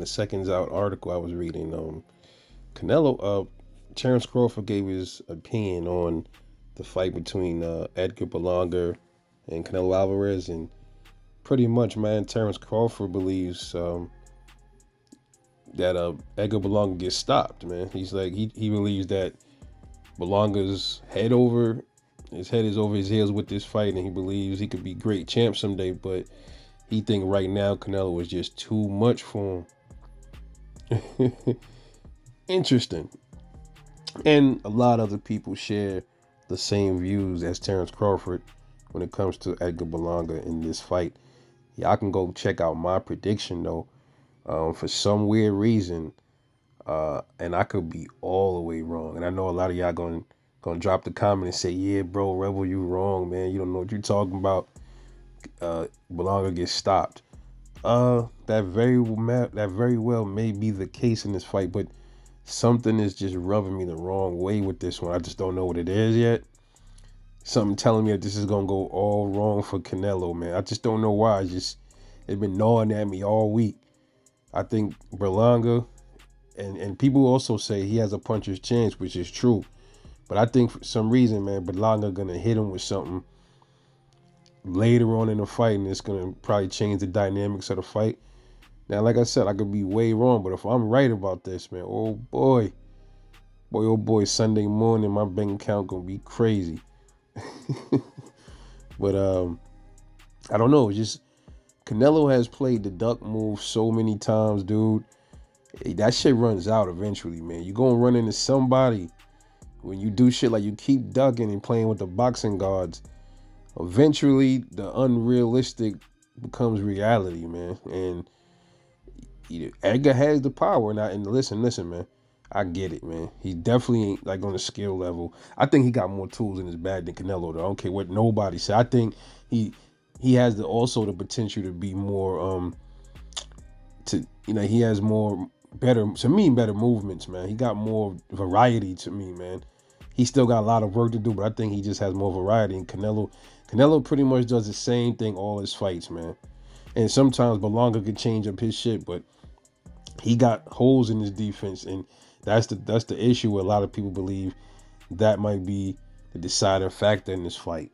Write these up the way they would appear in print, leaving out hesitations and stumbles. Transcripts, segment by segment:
seconds out article I was reading, Terence Crawford gave his opinion on the fight between Edgar Berlanga and Canelo Alvarez, and pretty much, man, Terence Crawford believes that Edgar Berlanga gets stopped, man. He's like he believes that Berlanga's his head is over his heels with this fight, and he believes he could be great champ someday, but he think right now Canelo is just too much for him. Interesting. And a lot of other people share the same views as Terence Crawford when it comes to Edgar Berlanga in this fight. Y'all can go check out my prediction though. For some weird reason, and I could be all the way wrong. And I know a lot of y'all gonna drop the comment and say, "Yeah, bro, Rebel, you wrong, man. You don't know what you're talking about." Berlanga gets stopped. That very well may be the case in this fight, but something is just rubbing me the wrong way with this one. I just don't know what it is yet. Something telling me that this is gonna go all wrong for Canelo, man. I just don't know why. It's been gnawing at me all week. I think Berlanga, and people also say he has a puncher's chance, which is true. But I think for some reason, man, Berlanga gonna hit him with something later on in the fight, and it's gonna probably change the dynamics of the fight. Now, like I said, I could be way wrong, but if I'm right about this, man, oh boy, Sunday morning, my bank account gonna be crazy. But I don't know. It's just Canelo has played the duck move so many times, dude. That shit runs out eventually, man. You gonna run into somebody when you do shit like you keep ducking and playing with the boxing guards. Eventually, the unrealistic becomes reality, man. And Edgar has the power. And listen, man. I get it, man. He definitely ain't like on a skill level. I think he got more tools in his bag than Canelo, though. I don't care what nobody said. I think he has also the potential to be more he has better movements, man. He got more variety to me, man. He still got a lot of work to do, but I think he just has more variety. And Canelo pretty much does the same thing all his fights, man. And sometimes Berlanga could change up his shit, but he got holes in his defense, and that's the issue where a lot of people believe that might be the deciding factor in this fight.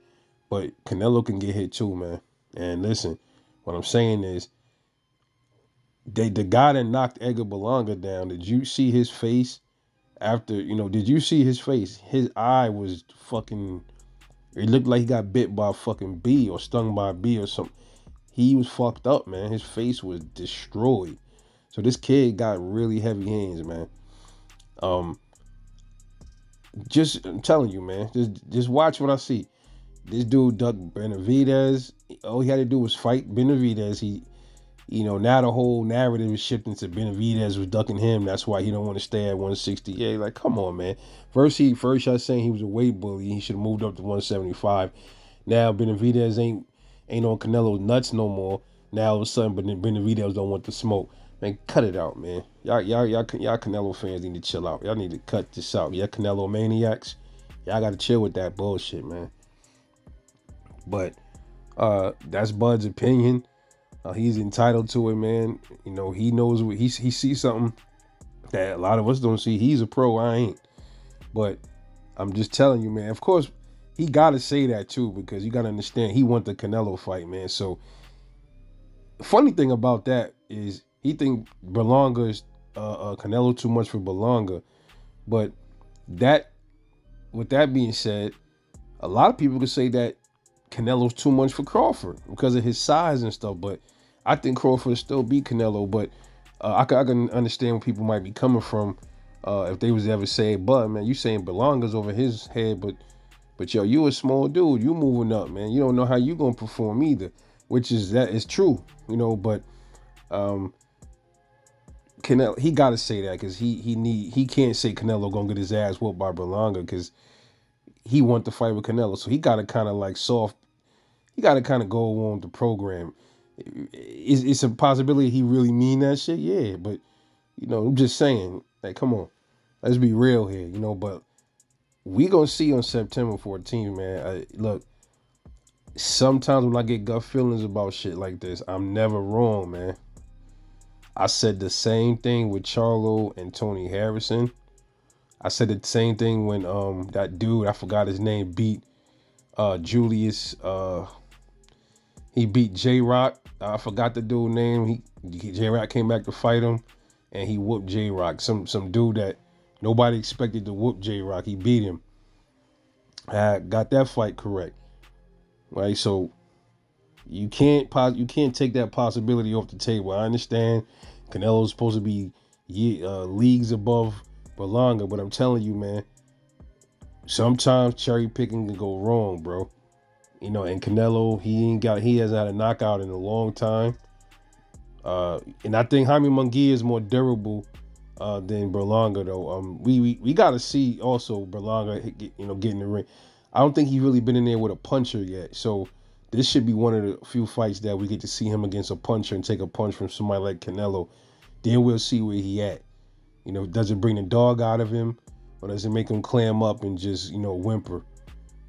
But Canelo can get hit too, man. And listen, what I'm saying is, the guy that knocked Edgar Berlanga down, did you see his face after, did you see his face? His eye was fucking, it looked like he got bit by a fucking bee or stung by a bee or something. He was fucked up, man. His face was destroyed. So this kid got really heavy hands, man. I'm telling you, man. Just watch what I see. This dude ducked Benavidez. All he had to do was fight Benavidez. Now the whole narrative is shifting to Benavidez was ducking him. That's why he don't want to stay at 168. Like, come on, man. First y'all saying he was a weight bully. He should have moved up to 175. Now Benavidez ain't on Canelo's nuts no more. Now all of a sudden, but Benavidez don't want the smoke. Man, cut it out, man. Y'all Canelo fans need to chill out. Y'all need to cut this out. Y'all Canelo maniacs. Y'all got to chill with that bullshit, man. But that's Bud's opinion. He's entitled to it, man. He knows what he sees something that a lot of us don't see. He's a pro, I ain't. But I'm just telling you, man. Of course, he got to say that too, because you got to understand he want the Canelo fight, man. So the funny thing about that is he think Berlanga is Canelo too much for Berlanga. But with that being said, a lot of people could say that Canelo's too much for Crawford because of his size and stuff. But I think Crawford still beat Canelo. But I can understand where people might be coming from if they was ever say, but man, you saying Berlanga's over his head, but yo, you a small dude, you moving up, man. You don't know how you gonna perform either, which is true, but Canelo, he gotta say that because he can't say Canelo gonna get his ass whooped by Berlanga because he want to fight with Canelo, so he gotta kind of like he gotta kind of go on with the program. It's a possibility he really mean that shit, yeah, but I'm just saying, like, come on, let's be real here, but we gonna see on September 14th, man. Look, sometimes when I get gut feelings about shit like this, I'm never wrong, man. I said the same thing with Charlo and Tony Harrison. I said the same thing when that dude, I forgot his name, beat Julius he beat J Rock. I forgot the dude's name. J Rock came back to fight him and he whooped J Rock. Some dude that nobody expected to whoop J Rock. He beat him. I got that fight correct. Right? So you can't take that possibility off the table. I understand Canelo's supposed to be leagues above Berlanga, but I'm telling you, man, sometimes cherry picking can go wrong, bro. And Canelo, he hasn't had a knockout in a long time. And I think Jaime Munguia is more durable than Berlanga, though. We got to see also Berlanga, get in the ring. I don't think he's really been in there with a puncher yet. So this should be one of the few fights that we get to see him against a puncher and take a punch from somebody like Canelo. Then we'll see where he at. Does it bring the dog out of him, or does it make him clam up and just whimper?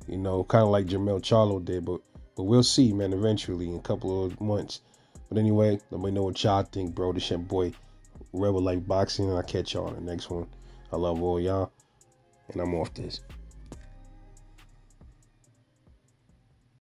Kind of like Jermell Charlo did. But we'll see, man. Eventually, in a couple of months. But anyway, let me know what y'all think, bro. This your boy, Rebel Like Boxing, and I'll catch y'all on the next one. I love all y'all, and I'm off this.